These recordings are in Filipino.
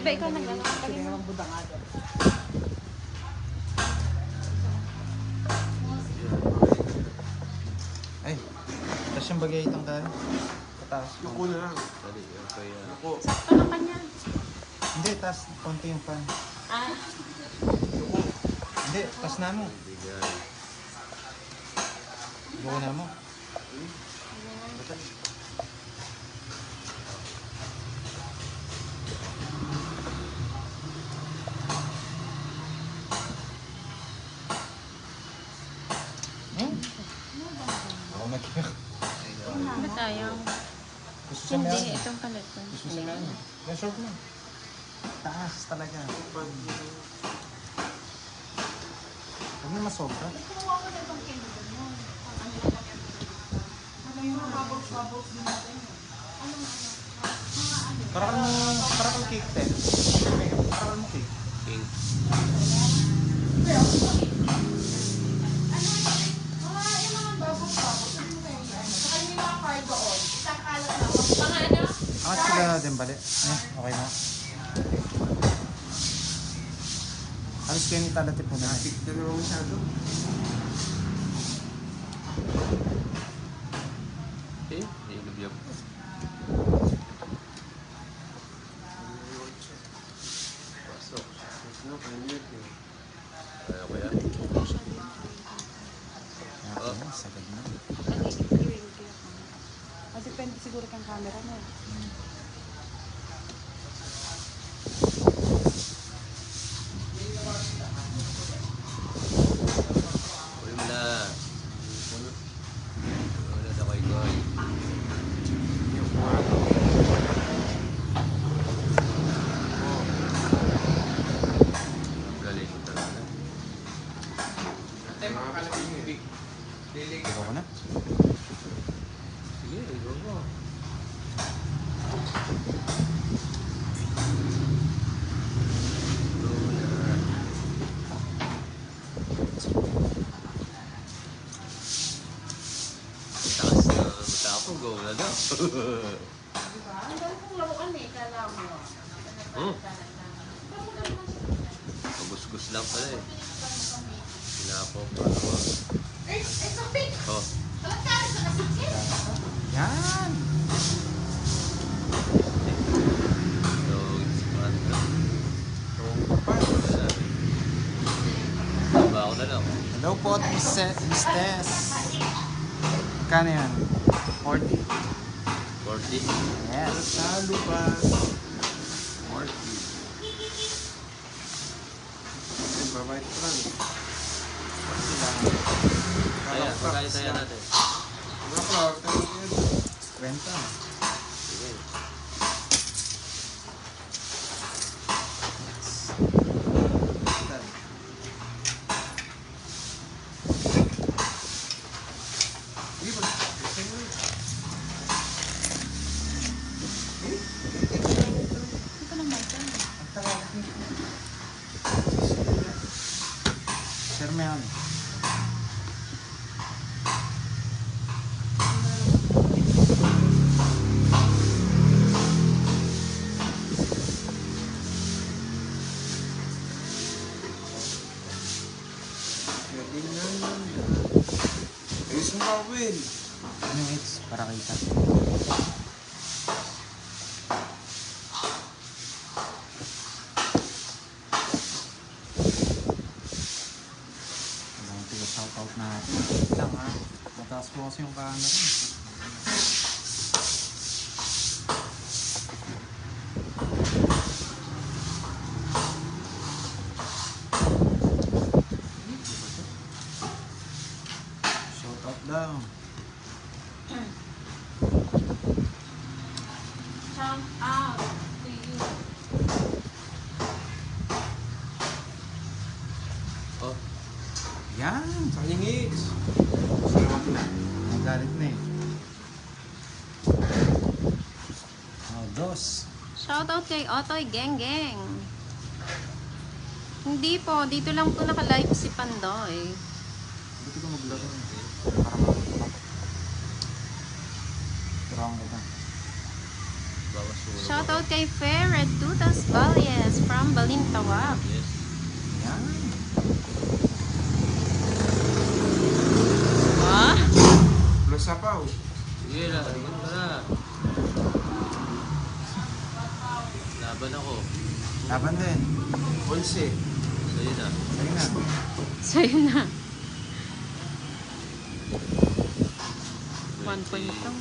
Di ba ikaw naglalakad? Sige naman buda nga doon. Ay, tapos yung bagay itong tayo. Pataas. Yuko na lang. Dali, okay. Yuko. Sakto lang kanya. Hindi, taas konti yung fan. Ah, Hindi, taas na mo. Bigay. Buo na mo. Hmm? Ako mag-iyak. ano tayo? Gusto sa Hindi, meron. itong palit ko. Gusto sa meron. Yung short mo. Taas talaga. Huwag na masobra. Para kang cake 10. Para kang cake. King. Angat sila din bali. Okay na. Alis kayo ni Talatip mo na. Traffic na naman masyado. Eh, ilubiyap. Pasok. Ano, kaniyot eh. Kaya ko yan. Okay na, sagad na. Depende siguro kang camera mo. Uy mo na. Wala na koy koy. Galing talaga. Ikaw ko na. Sige, ikaw mo. Taas na matapong, go na daw. Ang dami kong laruan eh, kala mo. Pagusgus lang pala eh. Sinapo pa naman. Oh, Yan! so it's fun. Diba ako na lang? Hello po, Miss Tess. Kano yan? 40. 40. Yes. Talo pa. 40. Ay, babait ko lang. Kaya, kaya tayo natin. Mga flower, tayo yun. Kwenta. Sige. Sige ba? Sige mo yun. Ito lang may time. Ang tawag ni. Sir Meon. Pwede na yun. Ayos mo ka, Will. Ano yung hits? Para kita. Ang tiga shoutout natin. Wait lang ha. Mataas po kasi yung camera. Shoutout daw. Shout out to you. Oh, Yan! Sa hingits. Nagalit na eh. Oh, dos. Shoutout kay Otoy Geng Geng. Hindi po, dito lang po naka-live si Pandoy. Buti ko maglaro eh. Para matutuwa. Pero ang ganda. bawas sulo. Shoutout kay Fair Red Tutas Valiant. Wow. Yes. Yan. Ah? Plus sapaw. Sige na, tingin ka na. Laban ako. Laban din. 11. Sa'yo na. Sa'yo na. Sa'yo na. 1 point lang.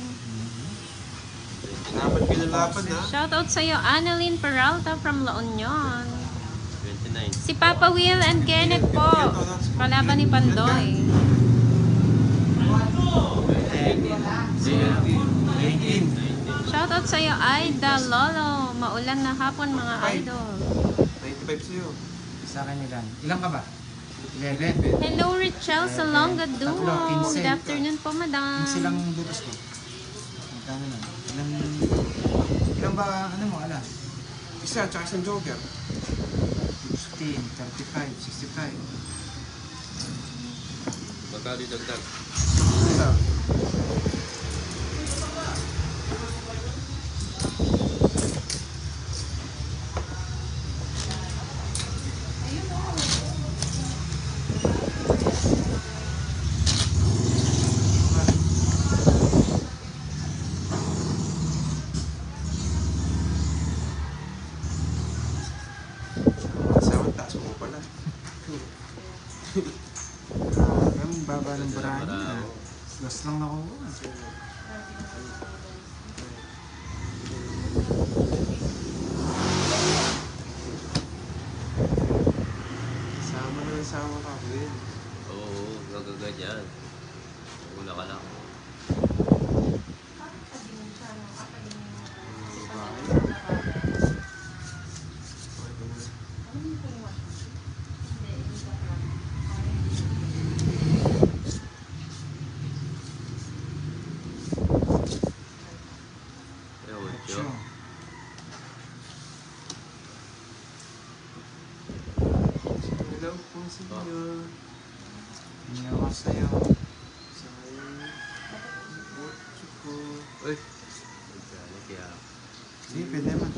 Dapat pinalaban ha. Shoutout sa'yo, Annalyn Peralta from La Union. 29. Si Papa Will and Kenneth po. Kalaban ni Pandoy. 18. Shoutout sa'yo, Aida Lolo. Maulan na hapon mga idol. 95 sa'yo. Sa akin ilan? Ilan ka ba? 11. Hello, Richel Salonga Duo. Tatlo, 15. Good afternoon po, madam. Yung silang butas ko. Magkano na? Ilan ba, ano mo, alas? Isa, tsaka isang joker. 15, 35, 65. Magkano yung dagdag? Isa. Sawang taas mo pala. Ang baba ng brand na. Gas lang nakuha. Sama na sama ka, Will. Oo, gagaganyan. Una ka lang. Sure. Hello po sa inyo. Hinawa sa'yo. Sayang. Botso ko. Uy! Magkano kaya? Sige, pwede naman.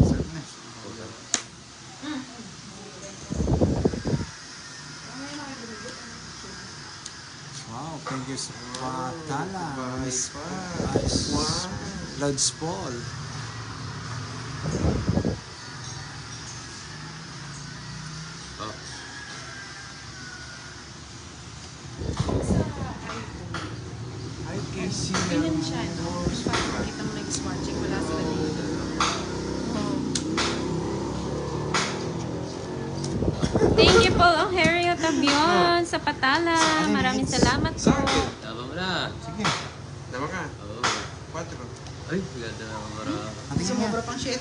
Sarap na. Wow, thank you sa patala. Miss Wow. Lods Paul. Oh, Hi, Casey. Ganyan siya, no? Parang makita mo nag-smart check, wala sila dito. Thank you po, ang Harry Otabion sa patala. Maraming salamat po. tama mo na. Sige. Tama ka. Oo. 4. Ay, ganda na ang mara. Ating nga. Sumobra pang 7.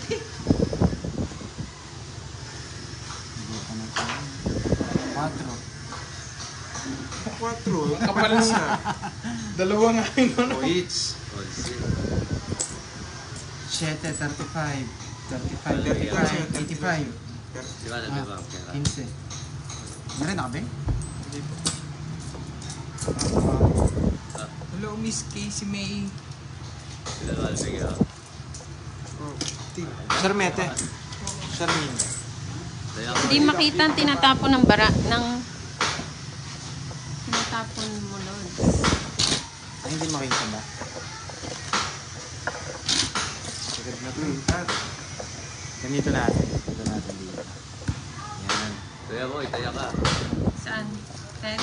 Hindi pa na tayo. 4. Kapal na. Dalawa nga yun, O each. 11. 7, 35. 35, 35, 85. Di ba nabi ba? 15. Meron na ka ba? Hello, Miss Casey May. Sila ba nabi ka? Charmete. Charmin. Hindi makita ang tinatapon ng bara, ng tinatapon mo, Lord. Ay, hindi makita ba? Sagad na to. Ganito natin. Ito natin dito. Yan. Kaya mo, itaya ka. Saan? 10?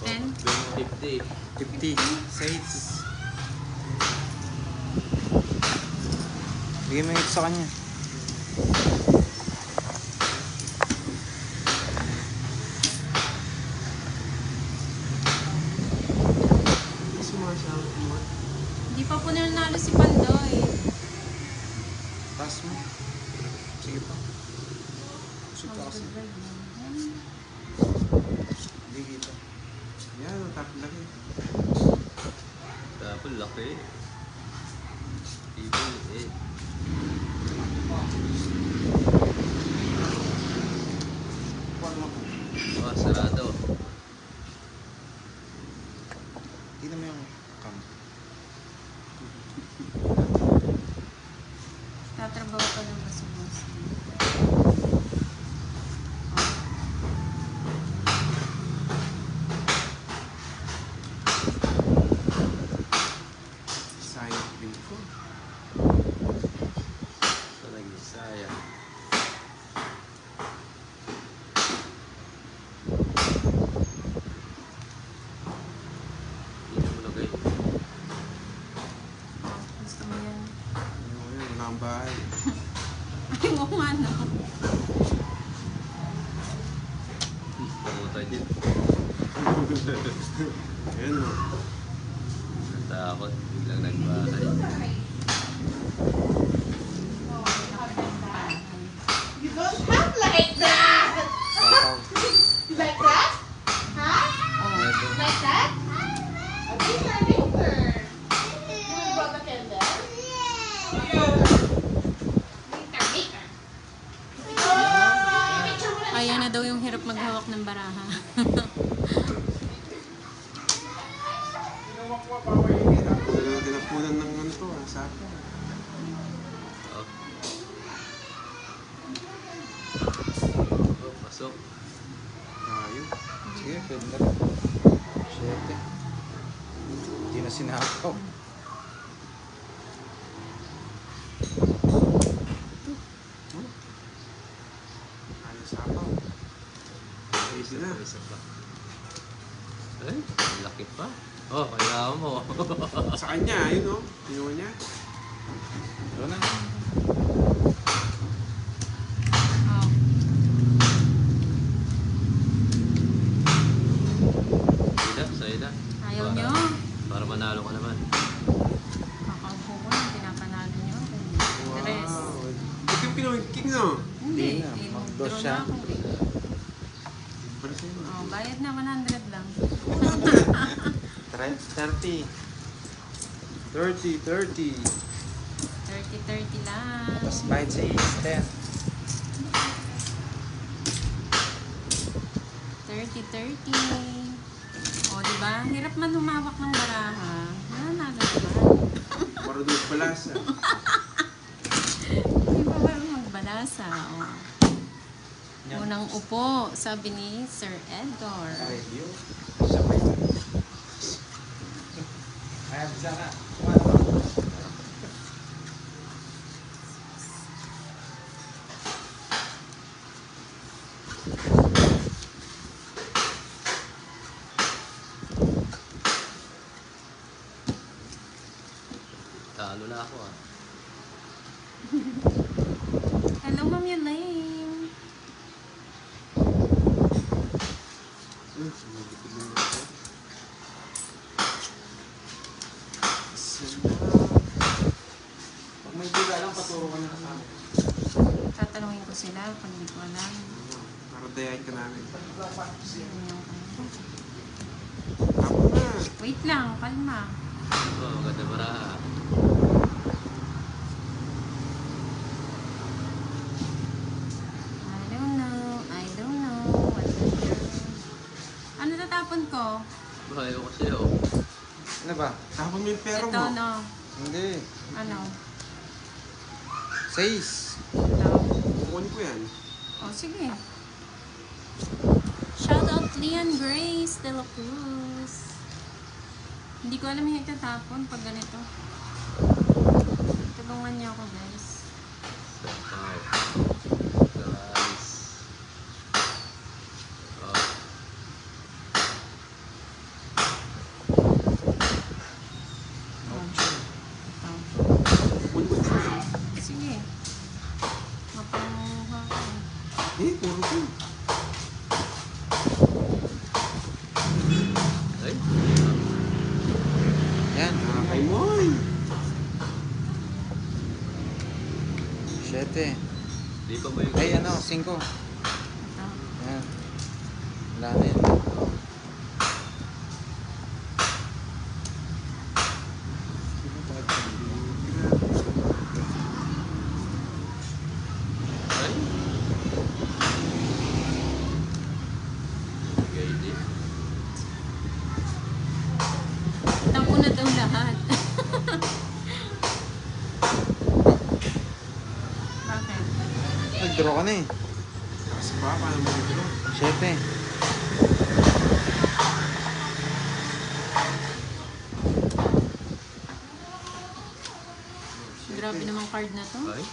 10? 50. 50. Sates. Bigyan mo ito sa kanya. Sumasama mo. Hindi pa po nanalo si Pandoy. Taas mo. Sige pa. Usog ka kasi. Hindi kita. Yan, ang top laki. Tapos laki. Even eh. Kuwan mo. Oh, sarado. Tignan mo yung cam. Tatrabaho pa daw ba si boss? Oo nga, no? Pangutay din. Ayan o. Natakot. Biglang nagbahay. You don't have like that! You like that? Huh? You like that? A bigger, bigger. You will blow the candle? Bigger, bigger. Picture mo na. Ayan na daw yung hirap maghawak ng baraha. Tinapunan ng ano to, sako. Oh. Oh, pasok. Ayun. Sige, pwede na rin. 7. Hindi na sinakaw. Ayos sako. Pwede na. Isa pa. Ay, ang laki pa. Oh, kailangan mo. Sa kanya, ayun o. Kinuha niya. Ito na. Oh. Ida, sa Ida. Ayaw nyo? Para manalo ka naman. Kakaupo ko na, pinapanalo nyo. Tres. Wow. Ito yung kinuha king no? Hindi. Hindi na, Eh, mag-dos draw siya. na ako. Para sa'yo. Oh, bayad na 100 lang. 30. 30. 30-30 lang. Tapos bayad sa is 10. 30-30. O, diba? Hirap man humawak ng baraha. Nanalo naman. Marunong balasa. Hindi ba marunong magbalasa? O. Unang upo, sabi ni Sir Edgar. Review. Sabay na. Ayan, bisa na. Talo na ako ah. Hello, Ma'am Elaine. Pag may biga lang, paturo ka na sa amin. Tatanungin ko sila pag di ko alam. Para dayain ka namin. Yun yung ano. Tapos na. Wait lang, kalma. Oh, maganda baraha. I don't know what to do. Ano tatapon ko? Bahay ko kasi oh. Ano ba? Tapos mo yung pera Ito, mo. no? Hindi. Ano? 6. Ito. Kukunin ko yan. O, sige. Shout out Leon Grace de la Cruz. Hindi ko alam yung itatapon pag ganito. Tulungan niyo ako, guys. Five. Guys. Oh. Ito. Kukunin ko yan. Sige. Mapanguha ko. Eh, puro ko. Ay. Yan. Nakakay mo. 7. Di pa ba yung... Ay, ano, 5. Ito. Yan. Wala na yun. Ay. Gay din. Tampo na daw lahat. Bakit? Nag-draw ka na eh. Kasi pa, paano mo ito? 7. Grabe namang card na to. Ay.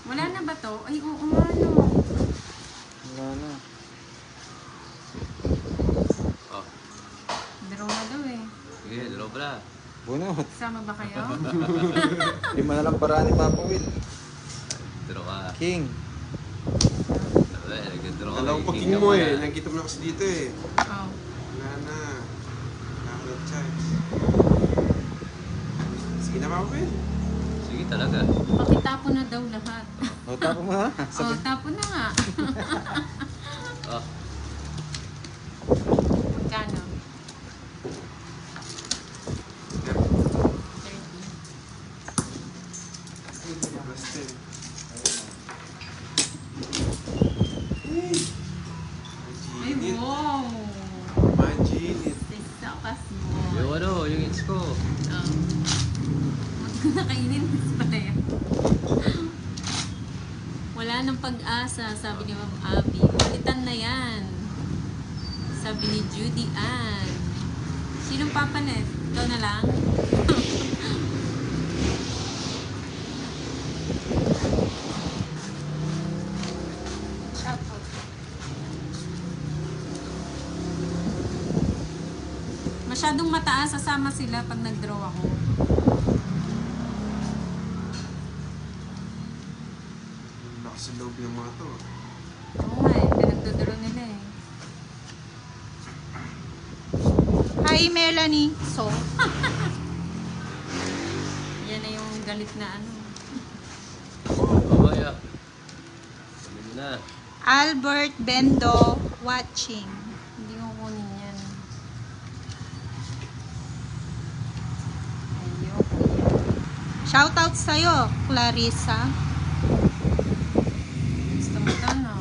Wala na ba to? Ay, oo nga no. Wala na. Oh. Draw na daw eh. Sige, dalawa pala. Bunot. Sama ba kayo? Lima na lang para ni Papa Will. 3, nag-draw ka. King. Nag-draw ka. Alam ko King king ka mo pala. eh. Nakita mo na kasi dito eh. Oh. Wala na. Wala ka ng chance. Sige na, Papa Ben. Sige talaga. Pakitapon na daw lahat. O, tapo mo ha. Oh, tapon na nga. Oh, Magkano? Yep. 30. Plus 10. Ay, Imagine it. wow! Imagine it. Sakas mo. yung ano, yung hits ko. Nakainin pala yan. Wala nang pag-asa, sabi ni Ma'am Abby. Palitan na yan. Sabi ni Judy Ann. Sinong papalit? Ikaw na lang? Masyadong mataas, sasama sila pag nag-draw ako. Lakas sa loob ng mga to. Oo nga eh, pinagdodoro nila eh. Hi, Melanie. So? Yan na yung galit na ano. Mamaya. Sabi mo na. Albert Bendo watching. Hindi ko kunin yan. Ayoko. Shoutout sa'yo, Clarissa. Gusto mo ito, no?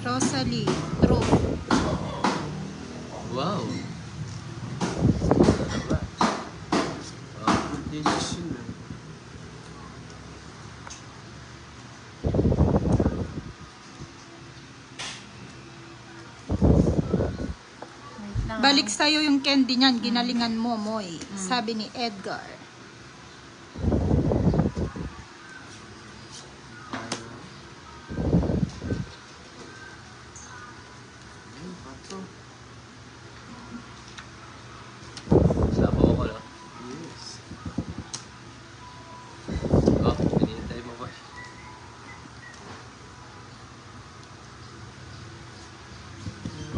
Rosalie. True. Wow. Tama. Good decision eh. Wait lang. Balik sa'yo yung candy niyan. Ginalingan mo, Moy. Sabi ni Edgar. Pato. Sabaw ko lang. Yes. Oh, pinihintay mo ba?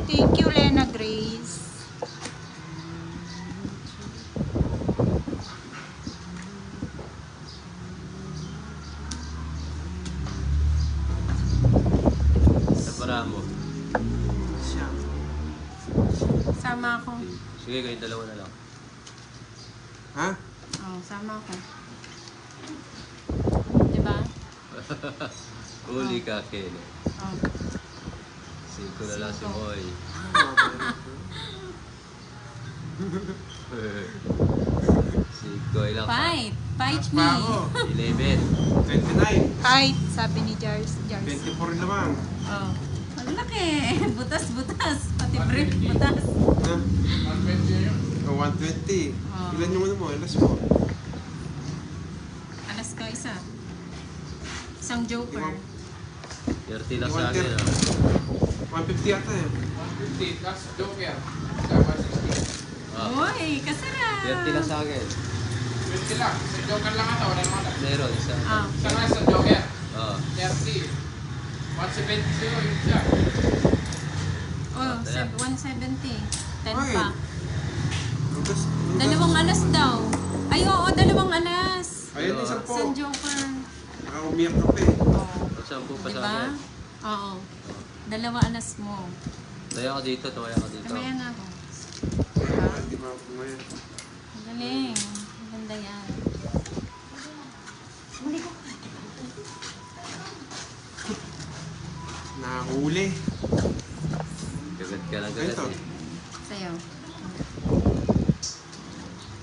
Thank you, Lena Grace. Sa para mo. Siya. Sama ako. Sige, kayong dalawa na lang. Ha? Oh, sama ako. Diba? Uli ka, Ken. Oh. Cinco na lang si Moy. Cinco, ilang ka? Fight! Fight Taas me! pa ako. 11. 29. Fight, sabi ni Jars. 24 naman. Oh. Ang laki! Butas-butas! Pati brief butas! Ha? 120. Oh, 120. Ah. Ilan yung ano mo? Alas mo? Alas ka isa. Isang joker. 30 lang sa akin, ah. 150 yata eh. 150 plus Joker. 160. Ah, Uy! Kasarap! 30 lang sa akin. 20 lang. Sa Joker lang ata. Wala naman. Meron, isa. Ah. Sa nga sa Joker. Oo. 30. 170 yun siya. Oh, Kaya. 170. 10 Ay. pa. Tapos, Dalawang alas daw. Ay, oo, dalawang alas. Ayun, isang po. Isang joker. Nakaumiyak ka pa eh. Oo. Sampu pa sa Diba? akin. Oo. Dalawa alas mo. Taya ka dito, tumaya ka dito. Kamaya na ako. Hindi ba ako kumayan? Ang galing. Ang ganda yan. Nahuli. Gagat ka lang gagat Ito. eh. Sa'yo.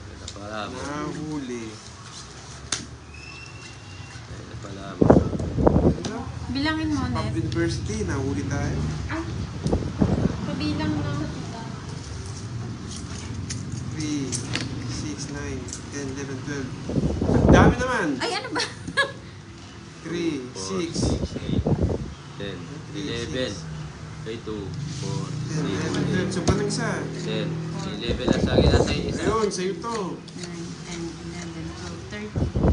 Ito pala mo. Nahuli. Ito pala mo. Ano? Bilangin mo, Pop Net. University, nahuli tayo. Pabilang lang. 3, 6, 9, 10, 11, 12. Ang dami naman! Ay, ano ba? 3, 6, 10, 11, 2, 4, 10, 11, 12. So, pa ng isa? 10, 11 lang sa akin. Nasa yung isa. Ayun, sa'yo to. 9, 10, 11, 12, 30.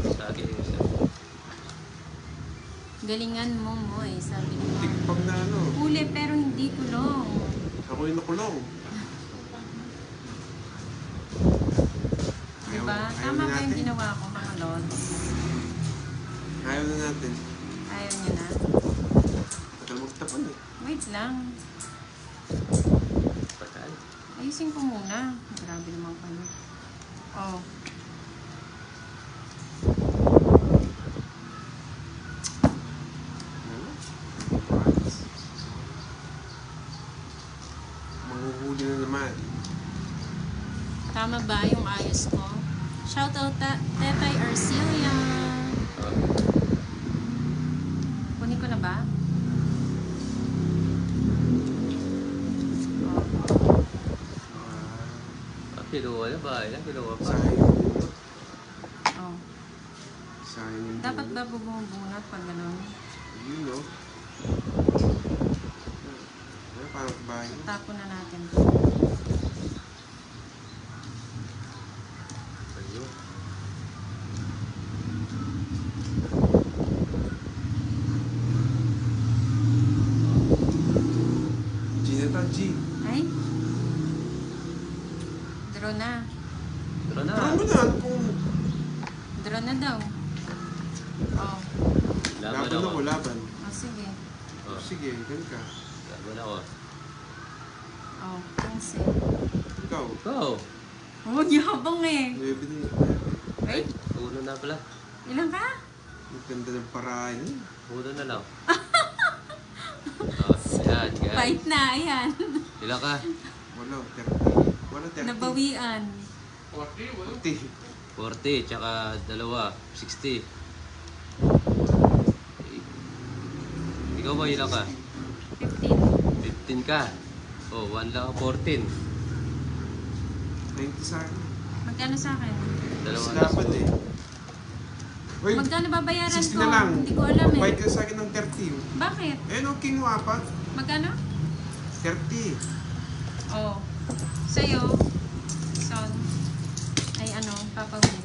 Galingan mo, Moy, sabi ni Mom. Tikpag na ano. Huli pero hindi kulong. Ako yung nakulong. Diba? Ayaw Tama na ba yung natin. ginawa ko, mga lods? Ayaw na natin. Ayaw niya na. Tagal magtapon eh. Wait lang. Patay. Ayusin ko muna. Grabe naman kayo. Oh. Manghuhuli na naman. Tama ba yung ayos ko? Shoutout Tetay Arcelia. Oh. Kunin ko na ba? Kinuha na ba? Ilan kinuha pa? Sayang. Oh. Sayang yung Dapat bulo. ba bubunat pag gano'n? Yun no. Ano, parang bahay. Tapon na natin. Ayun. G na ta, G. Ay? Draw na. Tara na. Tara mo na. Kung Draw na daw. Oh. Laban laban ako. ako, laban. Oh, sige. Oh, Sige, gan ka. laban ako. Oh, 15. Ikaw. Ikaw. Oh, yabang eh. 9 na. Ay, uno na pala. Ilan ka? Ang ganda ng paraan. Uno na lang. Oh, ayan, guys. Fight na, ayan. Ilan ka? Wala, 30. Wala, 30. Nabawian. 40, wala. 40. 40, tsaka dalawa, 60. Ikaw ba, ilan ka? 15. 15 ka. Oh, 1 lang, 14. 90 sa akin. Magkano sa akin? Dalawa Mas na. laban eh. Uy, Magkano babayaran 60 ko? na lang. Hindi ko alam eh. Bayad ka sa akin ng 30. Bakit? Eh, no, king mo apat. Magkano? 30. Oh. Sa'yo, son, ay ano, Papa Will.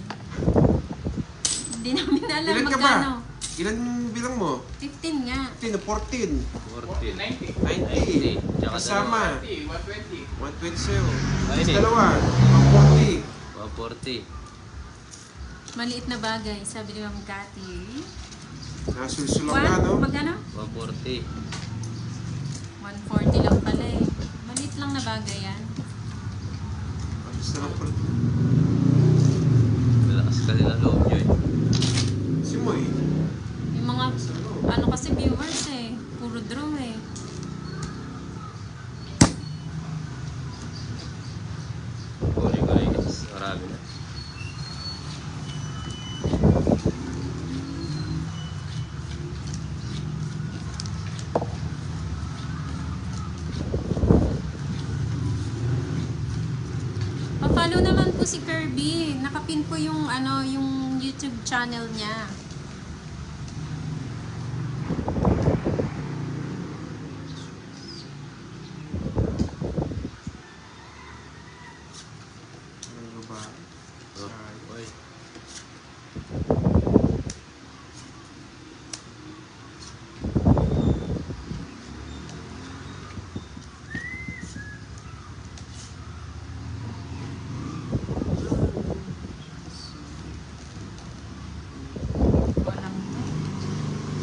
Hindi namin alam Ilan ka ba? magkano. Ilan bilang mo? 15 nga. 15 o 14. 14. 90, 90. 90. Tsaka Kasama. 90, 120. 120 sa'yo. Ayun Mas eh. dalawa. 140. Maliit na bagay, sabi ni Ma'am Cathy. 140. Nasulsulang ka, no? Magkano? 140. 140 lang pala eh. Maliit lang na bagay yan. Basta lang pala. Malakas ka nila loob nyo eh. Si Moy. Yung mga, ano kasi viewers eh. Puro draw eh. Kunin ko rin kasi marami na. Pa-follow naman po si Kirby. Nakapin po yung ano, yung YouTube channel niya. Ano ba? Oh, Sayang. oy. Walang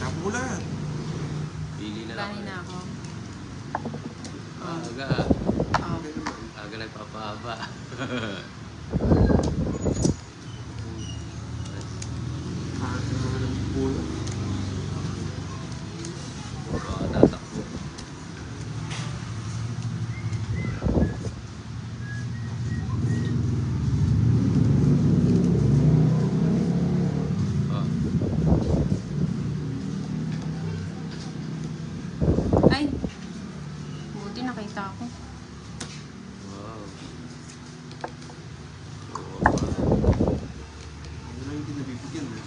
Tapulan. Pili na lang. bahay na ako. Aga. Oh. Okay naman. Aga nagpapahaba. Kahit naman ng pulo. Baka tatakbo. Oh, Ay! Buti nakita ako. wow. Oo, Ano lang hindi nabibigyan eh.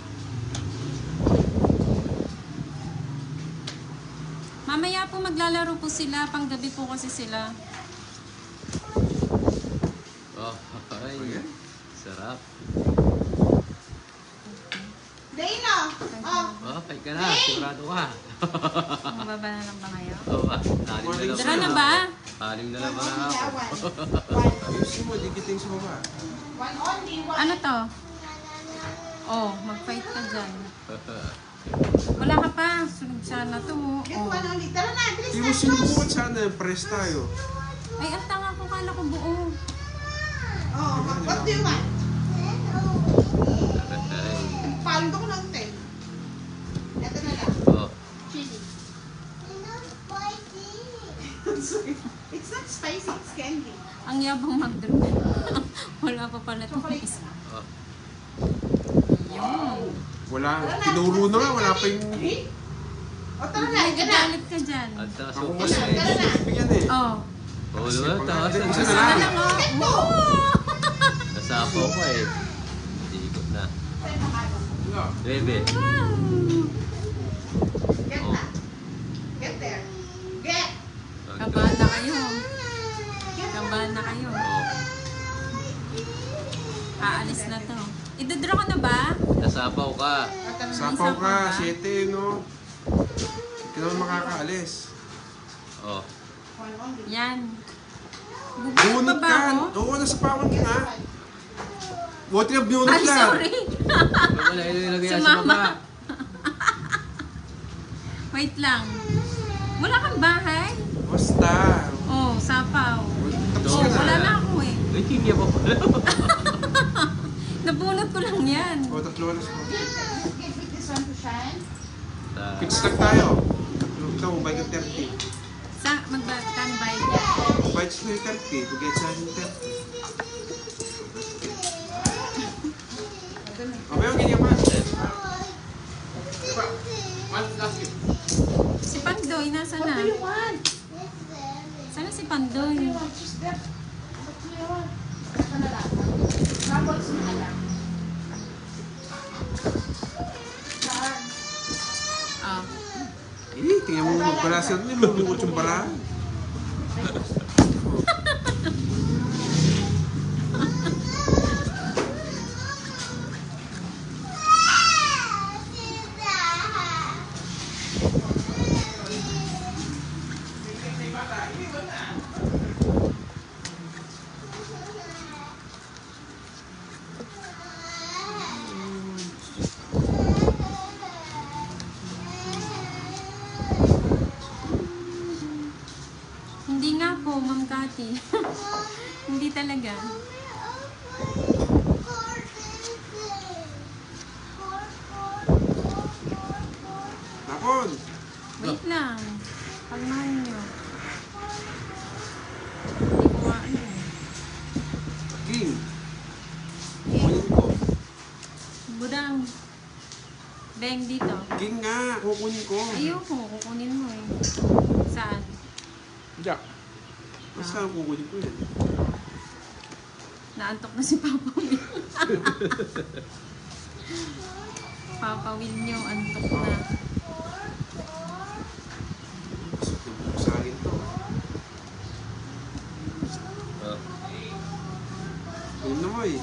Mamaya po maglalaro po sila. Panggabi po kasi sila. oh, ay. Ayan. Sarap. Dana! Oh, kay ka na. Sigurado ka. Mababa na lang ba ngayon? Oo ba? Anim na lang Tara na ba? Anim na lang ba na ako? Ayusin mo, dikitin sa baba. One only, one. Ano to? Oh, mag-fight ka dyan. Wala ka pa. Sunog sana to. Get Oh. one only. Tara na, bilis Hindi na. mo sinubukan sana, press tayo. Ay, ang tanga ko. Kala ko buo. Oh, what do you want? Paldo ko ng 10. Ito na lang. Oh, Chili. It's not spicy, it's candy. Ang yabang mag-draw. Wala pa pala ito. Chocolate. oh. Yun. Wala, tinuro na nga, wala pa yung... O, tara na, Ay, ika na. gagalit ka dyan. At taas Ako ko mas pa eh. bigyan eh. Oh. Oo, diba? Taas Isa na. na Sana lang. lang oh. Wow! Nasapaw ko eh. Ikot na. Bebe. Get Oh. na. Get there. Get. Kabahan na kayo. Kabahan na kayo. Oh. Aalis na to. Idodraw ka na ba? Nasapaw ka. Sapaw ka, 7 no. Hindi ka naman makakaalis. Oh. One only. Yan. Bubunot Bunot pa ba ka. ako? Oo, nasa pawan ka na. Buti na binunot Ay, lang. sorry. Wala ilagay sa Sumama. baba. Wait lang. Wala kang bahay? Basta. Oh, sapaw. Tapos Oh, ka na. wala na ako eh. Ay, tingya pa pala. Nabunot ko lang yan. O, tatlo na sa Give me this one to shine. Quick stack tayo. Ikaw, buy ka 30. Sa, magbakan bayad niya. Buy ka 30. Bugay sa 30. O, may ganyan pa. One last gift. Si Pandoy, nasa What na? do you want? Sana si What do Pandoy. you want? Just that. What do you want? Ito na lang. Troubles mo na lang. Saan? Oh. Eh, tingnan mo pala sa ito. Lulungot yung paraan. Hindi nga po, Ma'am Cathy. Hindi talaga. Nakon. Wait lang. Pagmahan nyo. Hindi ko nga ano eh. King. Kukunin ko. Budang. Beng dito. King nga. Kukunin ko. Ayoko, kukunin mo eh. Saan? Jack. Basta kukunin ko yan. Naantok na si Papa Will. Papa Will nyo, antok na. Sa akin to. Oh. Kunin na mo eh.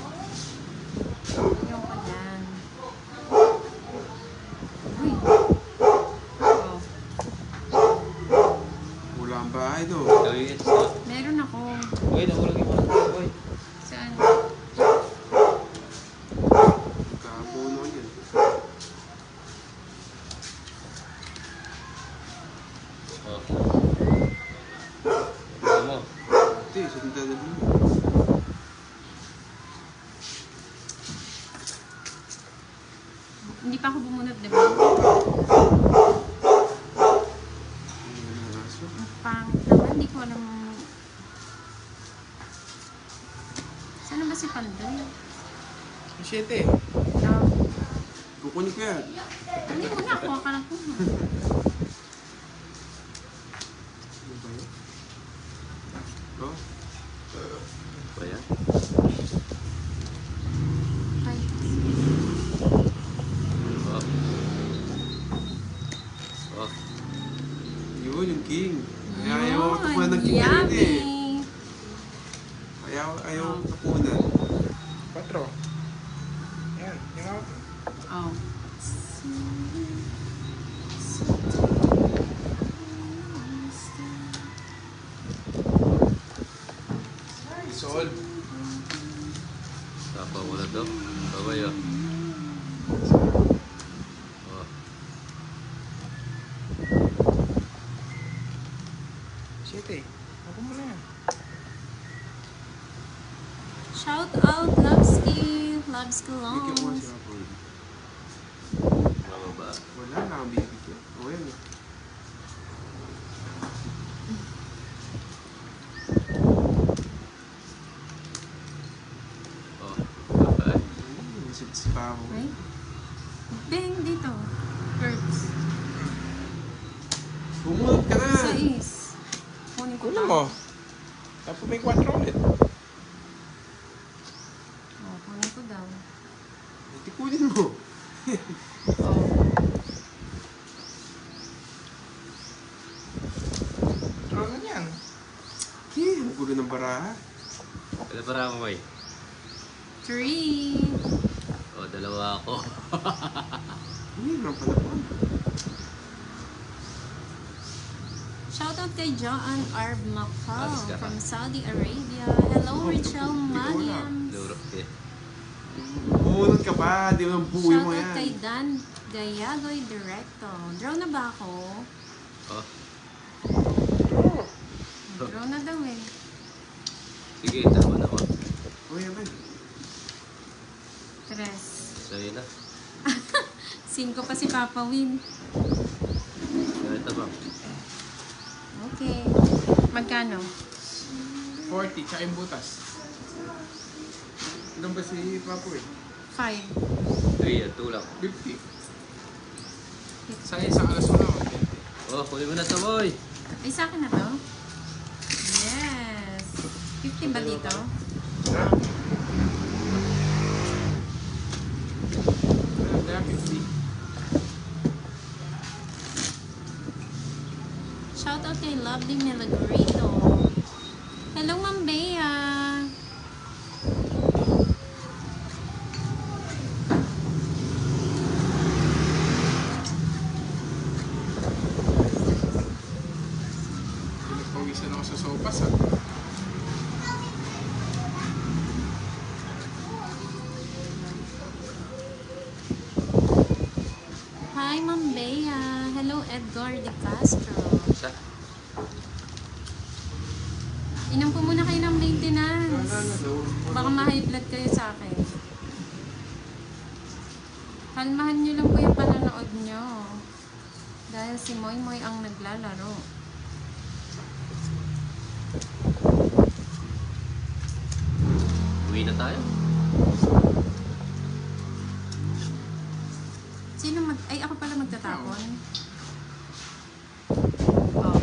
Ayaw ka dyan. Uy. Oh, Wala ang bahay to. Gawin ito. meron ako. Uy, nahulog yung mga boy. Saan? Kapuno yan. Oh. Ano mo? Ito eh, sa tindahan mo. Hindi pa ako bumunot, di ba? Ang pangit naman, hindi ko alam. Saan na ba si Pandoy? 7. No. Kukunin ko yan. Ano mo na, kuha ka lang po. Ano ba yun? Oh? Ba yan? Ay, Oh. Oh. Yun, yung king. Kaya ayaw tapunan ng king yummy. kanina eh. Ayaw tapunan. 4. Yan, yung out. Oh. Sol. Tapa mo na to. Babay oh. Oh. Siyete. Ako mo na yan. Shout out, Lovesky. Lovesky Bigyan ko nga Longs. si Apple. Bababa. Wala na akong bibigyan. O yan eh. Oh. Babay. Nasipsi pa ako. Ay. Bang dito. Herbs. Bumunod ka na. Sais. Kunin ko Kunin lang. mo. Tapos may 4 ulit. Oh, kunin ko daw. Hindi kunin mo. Oh. Draw na yan. Ang gulo ng baraha. Ano para mo, May? 3. Oh, dalawa ako. Hindi naman pala po. Shoutout kay Joan Arb Macau Alis ka pa. from Saudi Arabia. Hello, Rachel Maniam. Lurok eh. Bumunod ka pa. Di mo buhay mo Shoutout kay yan. Dan Gayagoy Directo. Draw na ba ako? Oh. Draw na daw eh. Sige, tama na ako. O yan man. 3. Sa'yo na. 5 pa si Papa Win. Ganito ba? Okay. Magkano? 40. Tsaka yung butas. Ilan ba si Papo eh? 5. 3 at 2 lang. 50. Sa isang alas mo naman. Oh, kunin mo na to, boy. Ay, sa akin na to? Yes. 50 ba dito? Ha? Kaya 50. Shoutout kay Lovely Milagorito. Hello, Ma'am Bea. Pinagpawisan ako sa sopas ha. Hi, Ma'am Bea. Hello, Edgar De Castro. Isa. Inom po muna kayo ng maintenance. daw. Baka ma-high blood kayo sa akin. Kalmahan nyo lang po yung panonood nyo. Dahil si Moy Moy ang naglalaro. Uwi na tayo. Sino mag... Ay, ako pala magtatapon. Oh.